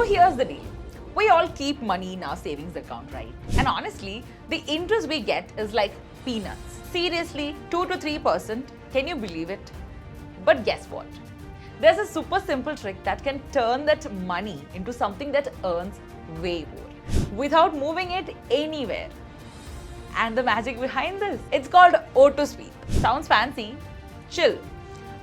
here's the deal. We all keep money in our savings account, right? And honestly, the interest we get is like peanuts. Seriously, 2 to 3%. Can you believe it? But guess what? There's a super simple trick that can turn that money into something that earns way more without moving it anywhere. And the magic behind this, it's called auto sweep. Sounds fancy? Chill.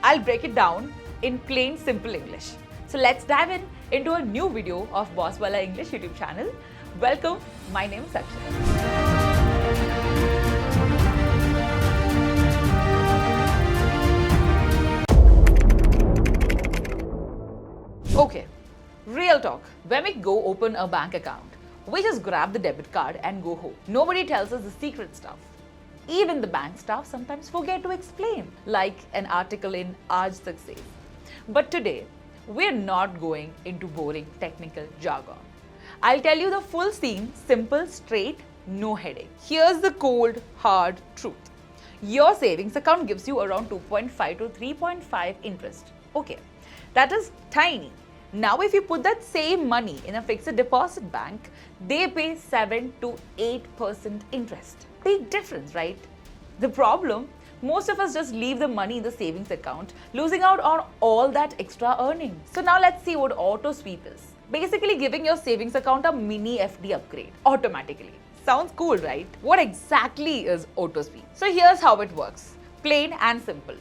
I'll break it down in plain simple English. So let's dive into a new video of Wallah English YouTube channel. Welcome, my name is Akshay. Okay, real talk. When we go open a bank account, we just grab the debit card and go home. Nobody tells us the secret stuff. Even the bank staff sometimes forget to explain, like an article in Aaj Tak says. But today, we're not going into boring technical jargon. I'll tell you the full scene, simple, straight, no headache. Here's the cold, hard truth. Your savings account gives you around 2.5 to 3.5 interest. Okay, that is tiny. Now if you put that same money in a fixed deposit bank, they pay 7 to 8% interest. Big difference, right? The problem, most of us just leave the money in the savings account, losing out on all that extra earning. So now let's see what auto sweep is. Basically giving your savings account a mini FD upgrade automatically. Sounds cool, right? What exactly is auto sweep? So here's how it works. Plain and simple.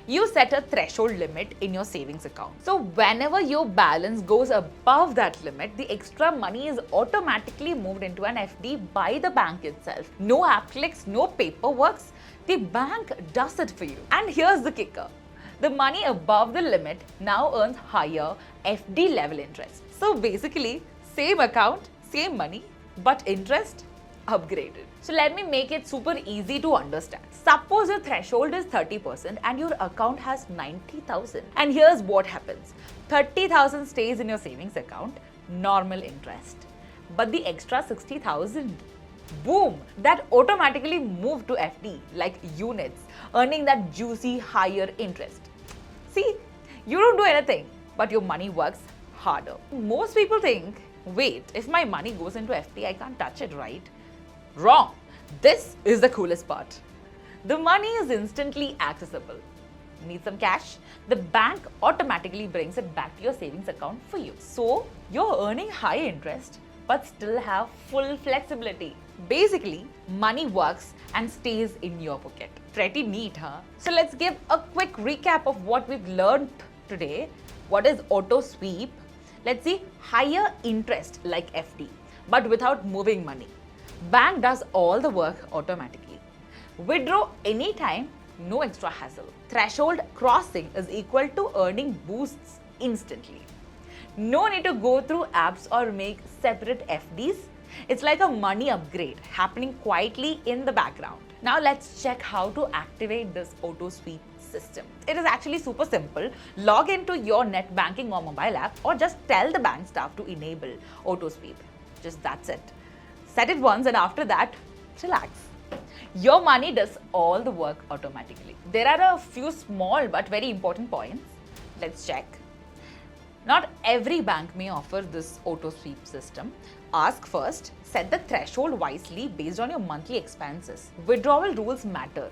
You set a threshold limit in your savings account. So whenever your balance goes above that limit, the extra money is automatically moved into an FD by the bank itself. No app clicks, no paperwork. The bank does it for you. And here's the kicker. The money above the limit now earns higher FD level interest. So basically, same account, same money, but interest upgraded. So let me make it super easy to understand. Suppose your threshold is 30% and your account has 90,000. And here's what happens. 30,000 stays in your savings account, normal interest. But the extra 60,000, boom, that automatically moved to FD like units, earning that juicy higher interest. See, you don't do anything, but your money works harder. Most people think, wait, if my money goes into FD, I can't touch it, right? Wrong. This is the coolest part. The money is instantly accessible. Need some cash? The bank automatically brings it back to your savings account for you. So you're earning high interest but still have full flexibility. Basically, money works and stays in your pocket. Pretty neat, huh? So let's give a quick recap of what we've learned today. What is auto sweep? Let's see, higher interest like FD, but without moving money. Bank does all the work automatically. Withdraw anytime, no extra hassle. Threshold crossing is equal to earning boosts instantly. No need to go through apps or make separate FDs. It's like a money upgrade happening quietly in the background. Now let's check how to activate this auto sweep system. It is actually super simple. Log into your net banking or mobile app or just tell the bank staff to enable auto sweep. Just that's it. Set it once and after that, relax. Your money does all the work automatically. There are a few small but very important points. Let's check. Not every bank may offer this auto sweep system. Ask first, set the threshold wisely based on your monthly expenses. Withdrawal rules matter.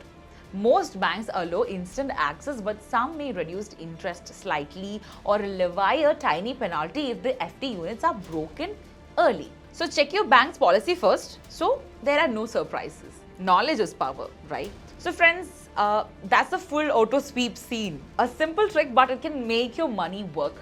Most banks allow instant access, but some may reduce interest slightly or levy a tiny penalty if the FD units are broken early. So check your bank's policy first, so there are no surprises. Knowledge is power, right? So friends, that's the full auto sweep scene. A simple trick, but it can make your money work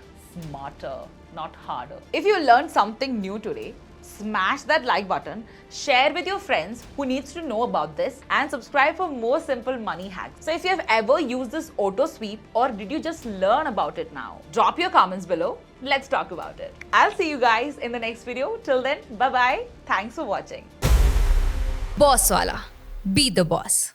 smarter, not harder. If you learned something new today, smash that like button, share with your friends who needs to know about this, and subscribe for more simple money hacks. So if you have ever used this auto sweep or did you just learn about it now, drop your comments below. Let's talk about it. I'll see you guys in the next video. Till then, bye-bye. Thanks for watching. Boss Wallah. Be the boss.